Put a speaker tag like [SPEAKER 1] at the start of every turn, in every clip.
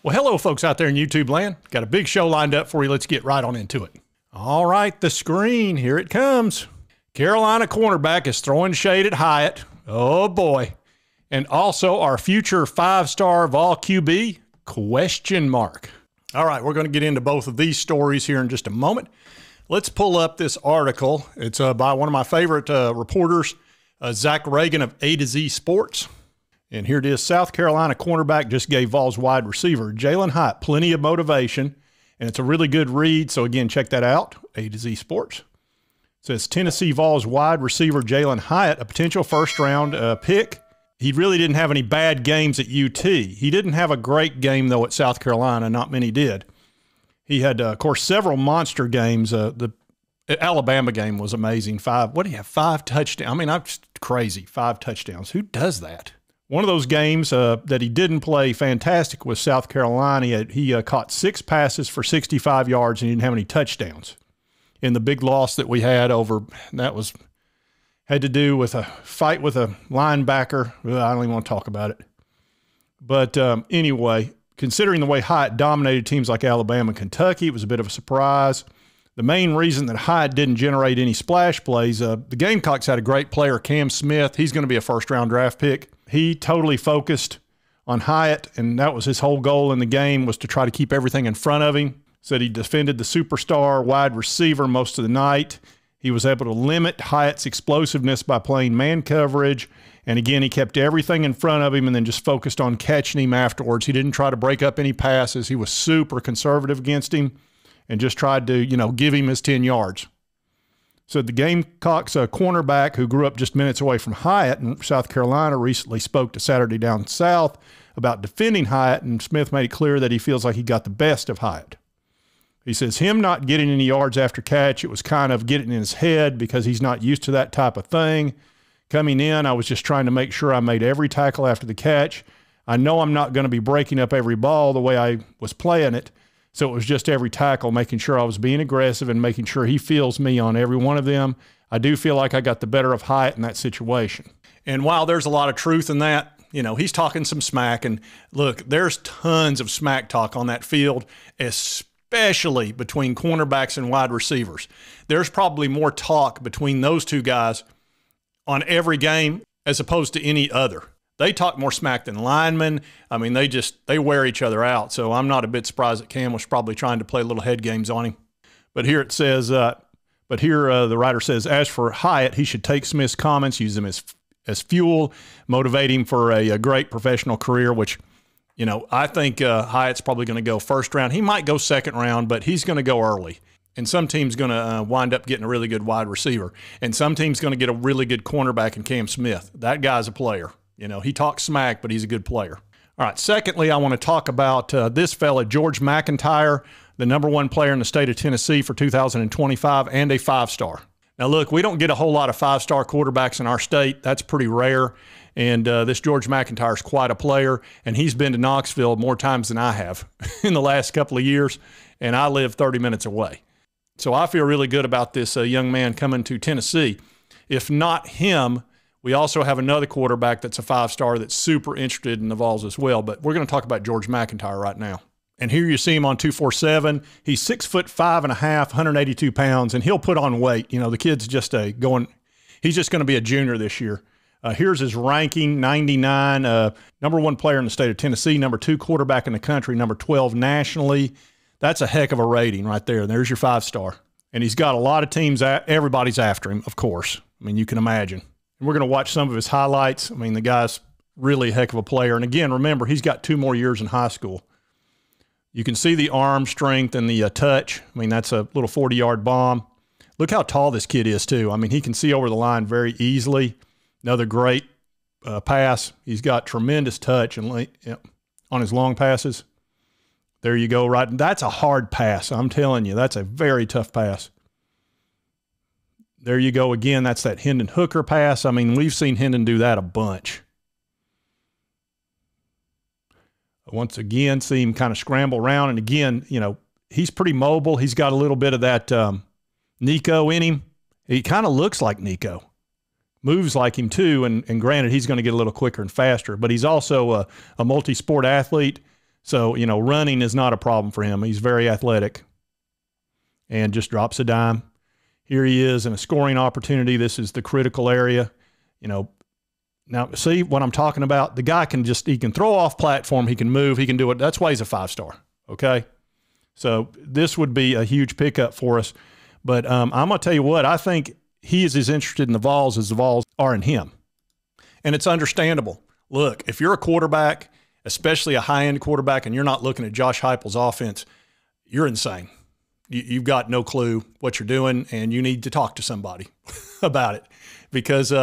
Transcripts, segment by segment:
[SPEAKER 1] Well, hello, folks out there in YouTube land. Got a big show lined up for you. Let's get right on into it. All right, the screen, here it comes. Carolina cornerback is throwing shade at Hyatt. Oh, boy. And also our future five-star Vol QB, question mark. All right, we're going to get into both of these stories here in just a moment. Let's pull up this article. It's by one of my favorite reporters, Zach Reagan of A to Z Sports. And here it is. South Carolina cornerback just gave Vols wide receiver Jalen Hyatt plenty of motivation, and it's a really good read. So, again, check that out, A to Z Sports. It says Tennessee Vols wide receiver Jalen Hyatt, a potential first-round pick. He really didn't have any bad games at UT. He didn't have a great game, though, at South Carolina. Not many did. He had, of course, several monster games. The Alabama game was amazing. What do you have, 5 touchdowns? I mean, I'm just crazy, 5 touchdowns. Who does that? One of those games that he didn't play fantastic was South Carolina. He caught 6 passes for 65 yards and he didn't have any touchdowns. In the big loss that we had had to do with a fight with a linebacker. Well, I don't even want to talk about it. But anyway, considering the way Hyatt dominated teams like Alabama and Kentucky, it was a bit of a surprise. The main reason that Hyatt didn't generate any splash plays, the Gamecocks had a great player, Cam Smith. He's going to be a first-round draft pick. He totally focused on Hyatt, and that was his whole goal in the game, was to try to keep everything in front of him. Said he defended the superstar wide receiver most of the night. He was able to limit Hyatt's explosiveness by playing man coverage. And again, he kept everything in front of him and then just focused on catching him afterwards. He didn't try to break up any passes. He was super conservative against him and just tried to, give him his 10 yards. So the Gamecocks cornerback who grew up just minutes away from Hyatt in South Carolina recently spoke to Saturday Down South about defending Hyatt, and Smith made it clear that he feels like he got the best of Hyatt. He says him not getting any yards after catch, it was kind of getting in his head because he's not used to that type of thing. Coming in, I was just trying to make sure I made every tackle after the catch. I know I'm not going to be breaking up every ball the way I was playing it, so it was just every tackle, making sure I was being aggressive and making sure he feels me on every one of them. I do feel like I got the better of Hyatt in that situation. And while there's a lot of truth in that, he's talking some smack. And look, there's tons of smack talk on that field, especially between cornerbacks and wide receivers. There's probably more talk between those two guys on every game as opposed to any other. They talk more smack than linemen. I mean, they wear each other out. So I'm not a bit surprised that Cam was probably trying to play little head games on him. But here it says, the writer says, as for Hyatt, he should take Smith's comments, use them as fuel, motivate him for a great professional career, which, I think Hyatt's probably going to go first round. He might go second round, but he's going to go early. And some team's going to wind up getting a really good wide receiver. And some team's going to get a really good cornerback in Cam Smith. That guy's a player. He talks smack, but he's a good player. All right, secondly, I want to talk about this fella, George McIntyre, the #1 player in the state of Tennessee for 2025 and a 5-star. Now, look, we don't get a whole lot of 5-star quarterbacks in our state. That's pretty rare. And this George McIntyre is quite a player, and he's been to Knoxville more times than I have in the last couple of years, and I live 30 minutes away. So I feel really good about this young man coming to Tennessee. If not him, we also have another quarterback that's a 5-star that's super interested in the Vols as well, but we're going to talk about George McIntyre right now. And here you see him on 247. He's 6'5.5", 182 pounds, and he'll put on weight. The kid's just he's just going to be a junior this year. Here's his ranking, 99, #1 player in the state of Tennessee, #2 quarterback in the country, #12 nationally. That's a heck of a rating right there. There's your 5-star. And he's got a lot of teams, everybody's after him, of course. I mean, you can imagine. And we're going to watch some of his highlights. I mean, the guy's really a heck of a player. And again, remember, he's got 2 more years in high school. You can see the arm strength and the touch. I mean, that's a little 40-yard bomb. Look how tall this kid is, too. I mean, he can see over the line very easily. Another great pass. He's got tremendous touch and on his long passes. There you go, right? That's a hard pass. I'm telling you, that's a very tough pass. There you go again. That's that Hendon Hooker pass. I mean, we've seen Hendon do that a bunch. Once again, see him kind of scramble around. And again, he's pretty mobile. He's got a little bit of that Nico in him. He kind of looks like Nico. Moves like him too. And granted, he's going to get a little quicker and faster. But he's also a multi-sport athlete. So, running is not a problem for him. He's very athletic and just drops a dime. Here he is in a scoring opportunity. This is the critical area. Now, see what I'm talking about? The guy he can throw off platform. He can move. He can do it. That's why he's a 5-star. Okay. So this would be a huge pickup for us. But I'm going to tell you what, I think he is as interested in the Vols as the Vols are in him. And it's understandable. Look, if you're a quarterback, especially a high-end quarterback, and you're not looking at Josh Heupel's offense, you're insane. You've got no clue what you're doing, and you need to talk to somebody about it, because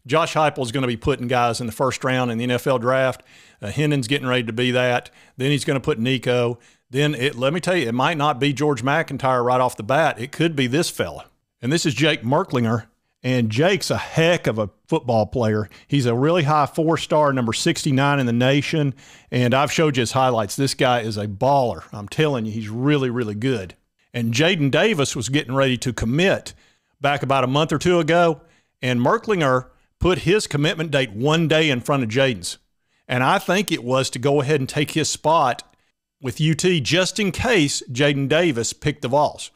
[SPEAKER 1] Josh Heupel is going to be putting guys in the first round in the NFL draft. Hennon's getting ready to be that. Then he's going to put Nico. Then let me tell you, it might not be George McIntyre right off the bat. It could be this fella. And this is Jake Merklinger. And Jake's a heck of a football player. He's a really high 4-star, number 69 in the nation. And I've showed you his highlights. This guy is a baller. I'm telling you, he's really, really good. And Jaden Davis was getting ready to commit back about a month or two ago. And Merklinger put his commitment date one day in front of Jaden's. And I think it was to go ahead and take his spot with UT just in case Jaden Davis picked the Vols.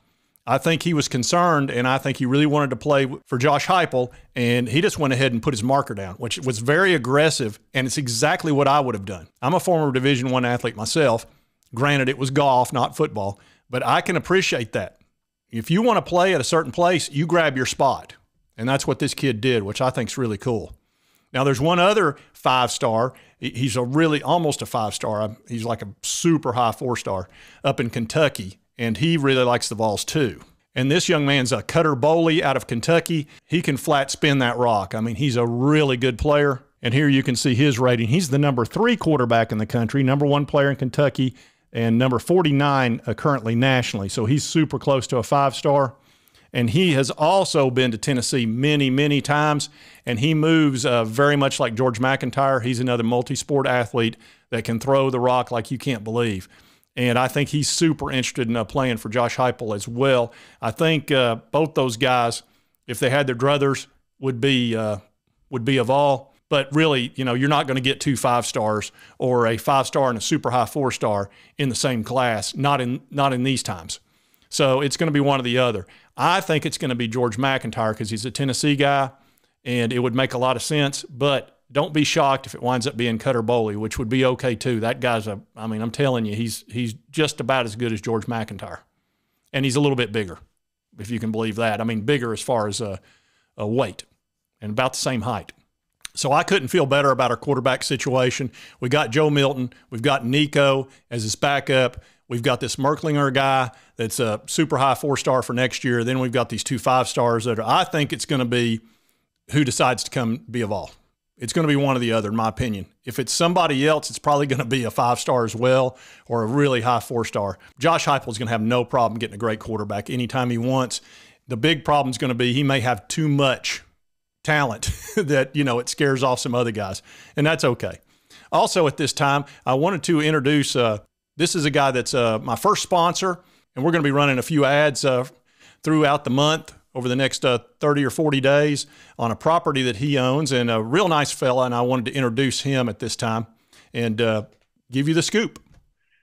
[SPEAKER 1] I think he was concerned, and I think he really wanted to play for Josh Heupel, and he just went ahead and put his marker down, which was very aggressive, and it's exactly what I would have done. I'm a former Division I athlete myself. Granted, it was golf, not football, but I can appreciate that. If you want to play at a certain place, you grab your spot, and that's what this kid did, which I think is really cool. Now, there's one other 5-star. He's almost a 5-star. He's like a super high 4-star up in Kentucky. And he really likes the Vols too. And this young man's a Cutter Boley out of Kentucky. He can flat spin that rock. I mean, he's a really good player. And here you can see his rating. He's the number 3 quarterback in the country, number 1 player in Kentucky, and number 49 currently nationally. So he's super close to a 5-star. And he has also been to Tennessee many, many times. And he moves very much like George McIntyre. He's another multi-sport athlete that can throw the rock like you can't believe. And I think he's super interested in playing for Josh Heupel as well. I think both those guys, if they had their druthers, would be a Vol. But really, you're not going to get 2 5-stars or a 5-star and a super high 4-star in the same class, not in these times. So it's going to be one or the other. I think it's going to be George McIntyre because he's a Tennessee guy, and it would make a lot of sense. But don't be shocked if it winds up being Cutter Boley, which would be okay too. That guy's I'm telling you, he's just about as good as George McIntyre. And he's a little bit bigger, if you can believe that. I mean, bigger as far as a weight and about the same height. So I couldn't feel better about our quarterback situation. We got Joe Milton. We've got Nico as his backup. We've got this Merklinger guy that's a super high 4-star for next year. Then we've got these 2 5-stars that I think it's going to be who decides to come be a Vol. It's going to be one or the other, in my opinion. If it's somebody else, it's probably going to be a 5-star as well or a really high 4-star. Josh Heupel is going to have no problem getting a great quarterback anytime he wants. The big problem is going to be he may have too much talent that, it scares off some other guys, and that's okay. Also at this time, I wanted to introduce, this is a guy that's my first sponsor, and we're going to be running a few ads throughout the month over the next 30 or 40 days on a property that he owns, and a real nice fella, and I wanted to introduce him at this time and give you the scoop.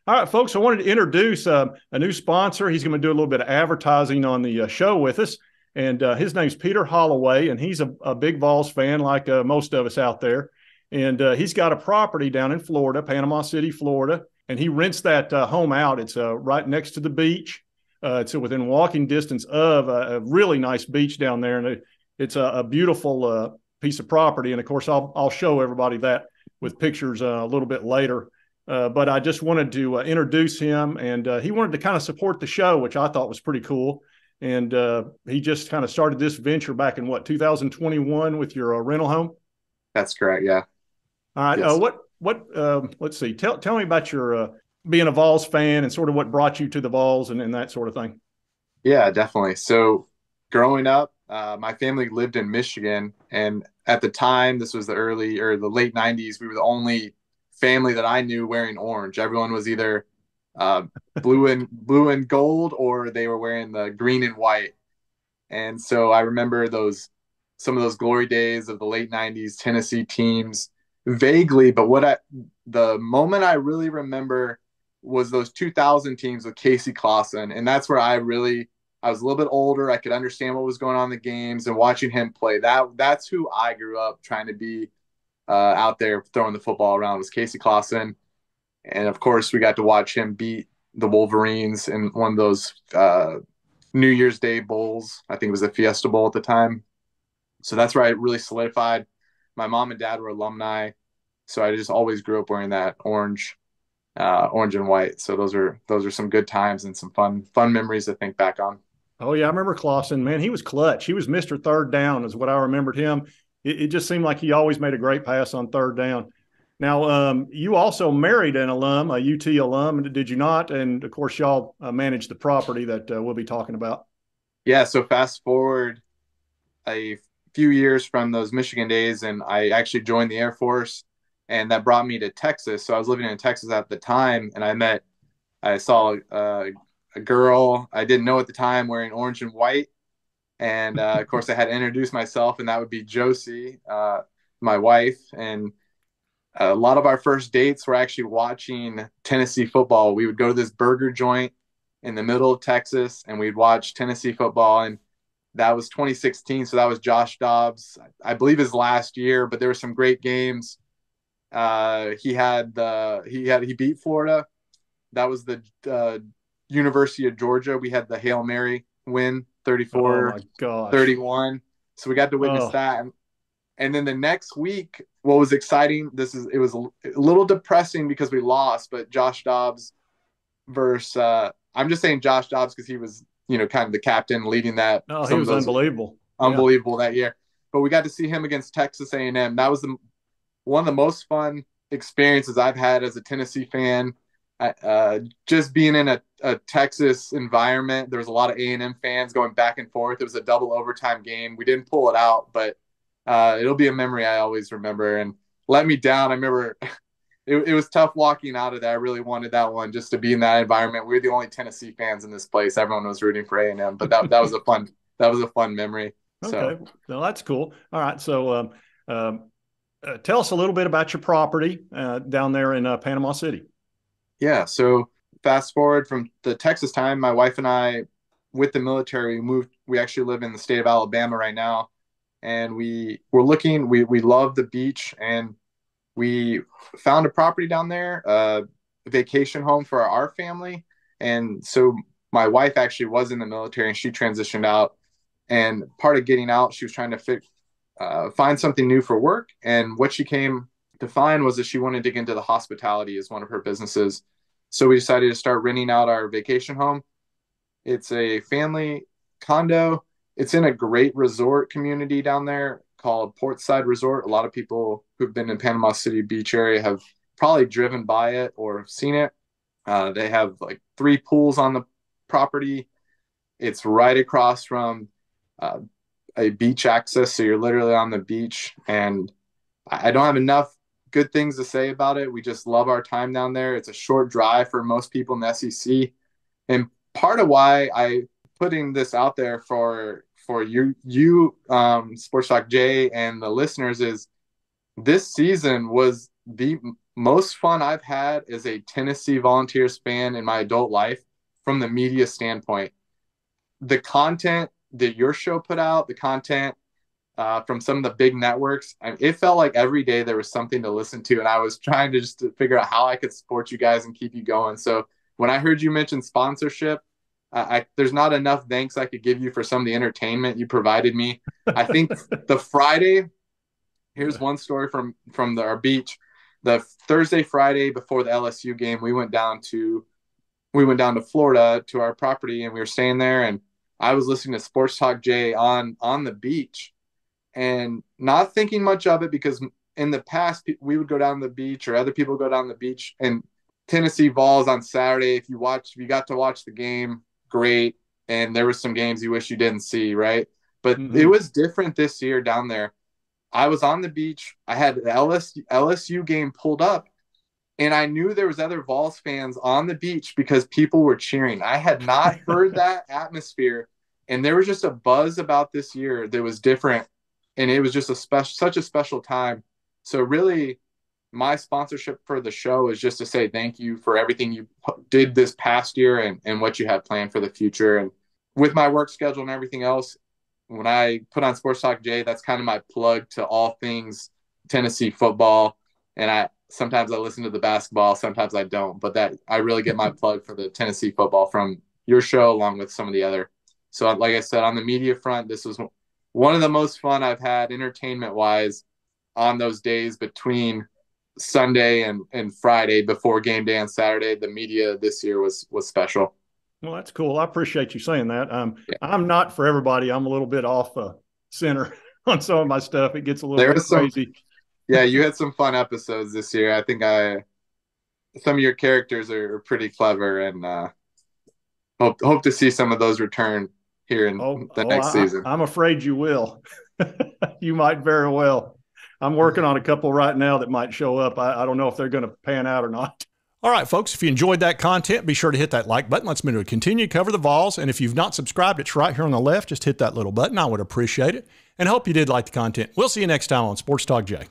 [SPEAKER 1] All right, folks, I wanted to introduce a new sponsor. He's going to do a little bit of advertising on the show with us, and his name's Peter Holloway, and he's a big Vols fan like most of us out there, and he's got a property down in Florida, Panama City, Florida, and he rents that home out. It's right next to the beach. It's within walking distance of a really nice beach down there, and it's a beautiful piece of property. And of course, I'll show everybody that with pictures a little bit later. But I just wanted to introduce him, and he wanted to kind of support the show, which I thought was pretty cool. And he just kind of started this venture back in 2021 with your rental home.
[SPEAKER 2] That's correct. Yeah.
[SPEAKER 1] All right. Yes. Let's see. Tell me about your being a Vols fan and sort of what brought you to the Vols and that sort of thing.
[SPEAKER 2] Yeah, definitely. So growing up, my family lived in Michigan, and at the time, this was the late 90s, we were the only family that I knew wearing orange. Everyone was either blue and gold, or they were wearing the green and white. And so I remember some of those glory days of the late 90s Tennessee teams vaguely, but the moment I really remember was those 2000 teams with Casey Clausen. And that's where I was a little bit older. I could understand what was going on in the games and watching him play. That's who I grew up trying to be out there throwing the football around, was Casey Clausen. And of course, we got to watch him beat the Wolverines in one of those New Year's Day bowls. I think it was the Fiesta Bowl at the time. So that's where I really solidified. My mom and dad were alumni, so I just always grew up wearing that orange and white. So those are some good times and some fun memories to think back on.
[SPEAKER 1] Oh yeah, I remember Clausen. Man, he was clutch. He was Mr. Third Down, is what I remembered him. It just seemed like he always made a great pass on third down. Now, you also married an alum, a UT alum, did you not? And of course, y'all managed the property that we'll be talking about.
[SPEAKER 2] Yeah. So fast forward a few years from those Michigan days, and I actually joined the Air Force, and that brought me to Texas. So I was living in Texas at the time, and I saw a girl I didn't know at the time wearing orange and white. And of course, I had to introduce myself, and that would be Josie, my wife. And a lot of our first dates were actually watching Tennessee football. We would go to this burger joint in the middle of Texas, and we'd watch Tennessee football. And that was 2016, so that was Josh Dobbs, I believe, his last year. But there were some great games. He beat Florida. That was the University of Georgia. We had the Hail Mary win, 34-31. So we got to witness that. And then the next week, what was exciting, it was a little depressing because we lost, but Josh Dobbs versus I'm just saying Josh Dobbs because he was, kind of the captain leading that.
[SPEAKER 1] Oh, he was unbelievable.
[SPEAKER 2] Unbelievable that year. But we got to see him against Texas A&M. That was one of the most fun experiences I've had as a Tennessee fan. Just being in a Texas environment, there was a lot of A&M fans going back and forth. It was a double overtime game. We didn't pull it out, but it'll be a memory I always remember. And let me down. I remember it was tough walking out of there. I really wanted that one just to be in that environment. We were the only Tennessee fans in this place. Everyone was rooting for A&M, but that was a fun memory.
[SPEAKER 1] Okay, well, that's cool. All right, so tell us a little bit about your property down there in Panama City.
[SPEAKER 2] Yeah, so fast forward from the Texas time, my wife and I, with the military, we actually live in the state of Alabama right now. And we love the beach, and we found a property down there, a vacation home for our family. And so my wife actually was in the military, and she transitioned out. And part of getting out, she was trying to find something new for work. And what she came to find was that she wanted to get into the hospitality as one of her businesses. So we decided to start renting out our vacation home. It's a family condo. It's in a great resort community down there called Portside Resort. A lot of people who've been in Panama City Beach area have probably driven by it or seen it. They have like 3 pools on the property. It's right across from a beach access, so you're literally on the beach. And I don't have enough good things to say about it. We just love our time down there. It's a short drive for most people in the SEC. And part of why I putting this out there for you Sports Talk Jay and the listeners is this season was the most fun I've had as a Tennessee Volunteers fan in my adult life from the media standpoint. The content that your show put out, the content from some of the big networks, it felt like every day there was something to listen to, and I was trying to just figure out how I could support you guys and keep you going. So when I heard you mention sponsorship, there's not enough thanks I could give you for some of the entertainment you provided me. I think the Friday, here's one story from our beach. The Thursday, Friday before the LSU game, we went down to Florida to our property, and we were staying there, and I was listening to Sports Talk Jay on the beach and not thinking much of it, because in the past we would go down the beach, or other people go down the beach, and Tennessee Vols on Saturday, if you got to watch the game, great. And there were some games you wish you didn't see, right? But It was different this year down there. I was on the beach. I had the LSU game pulled up, and I knew there was other Vols fans on the beach because people were cheering. I had not heard that atmosphere, and there was just a buzz about this year that was different, and it was just such a special time. So really, my sponsorship for the show is just to say thank you for everything you did this past year and what you have planned for the future. And with my work schedule and everything else, when I put on Sports Talk J, that's kind of my plug to all things Tennessee football. And sometimes I listen to the basketball, sometimes I don't, but that I really get my plug for the Tennessee football from your show along with some of the other. So like I said, on the media front, this was one of the most fun I've had entertainment wise on those days between Sunday and Friday before game day on Saturday. The media this year was special.
[SPEAKER 1] Well, that's cool. I appreciate you saying that.
[SPEAKER 2] Yeah.
[SPEAKER 1] I'm not for everybody. I'm a little bit off center on some of my stuff. It gets a little bit crazy.
[SPEAKER 2] Yeah, you had some fun episodes this year. I think some of your characters are pretty clever, and hope to see some of those return here in the next season.
[SPEAKER 1] I'm afraid you will. You might very well. I'm working on a couple right now that might show up. I don't know if they're going to pan out or not. All right, folks, if you enjoyed that content, be sure to hit that like button. Let's move to continue to cover the Vols. And if you've not subscribed, it's right here on the left. Just hit that little button. I would appreciate it. And I hope you did like the content. We'll see you next time on Sports Talk J.